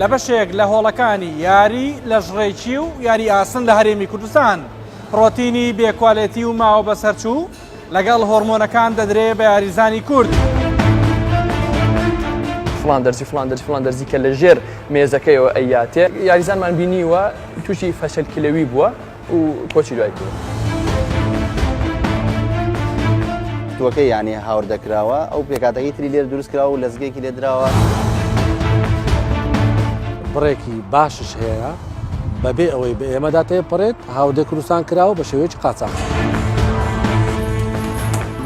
لە بەشێک لە هۆڵەکانی یاری لە ژڕێکی و یاری ئاسن لە هەرێمی کوردستان پرۆتینی بێکوالێتی و ماوە بەسەرچوو لەگەڵ هۆرمۆنەکان دەدرێ بە یاریزانی کورد. فڵان دەرزی کە لە ژێر مێزەکەیەوە ئەیاتێ یاریزانمان بینیوە تووشی فەشەلکلەوی بووە و کۆچی دوای کرد. توەکە یانی هاوردەکراوە ئەو پێکاتەکەی تری لێر دروست کراوە و لەزگێکی لێ درراوە. بڕێکی باشش هەیە بەبێ ئەوەی بە ئێمەدا تێپەڕێت هاودە کوردستان کراوە بە شێوەیەکی قاچاق.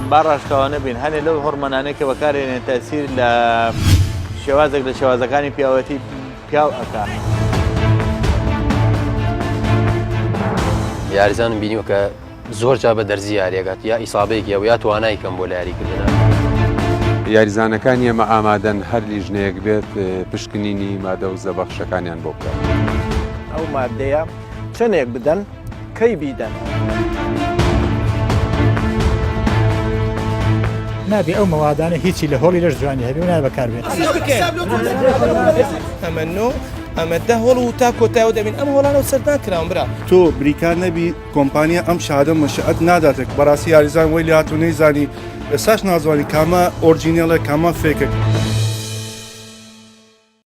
با ڕاشکاوانە بین هەنێ لەو هۆرمۆنانەی کە بەکارهێنێت تەسیر لە شێوازێک لە شێوازەکانی پیاوەتی پیاو ئەکا. یاریزانم بینیوە کە زۆر جا بە دەرزی یاریەکات یا ئیسابەیەکی یا توانایی کەم بۆ لە یاریکردنە. یاریزانەکان ئێمە ئامادەن هەر لیژنەیەک بێت پشکنینی مادە و زەبەخشەکانیان بۆ بکات. ئەو مادەیە چەندێک بدەن کەی بیدەن. نابێ ئەو مەوادانە هیچی لە هۆڵی لەش جوانی هەبێ و نابێ بەکاربێت. ئەمە نۆ ئەمە دە هۆڵ و تا کۆتایەوە دەبین ئەم هۆڵانە و سەردانکراون برا. تۆ بریکار نەبی کۆمپانیا ئەم شادە مەشەعەت ناداتێک بەڕاستی یاریزان وەی لە هاتوو نەیزانی ئێساش نازوانی کامە ئۆرجینێڵە کامە فێکە.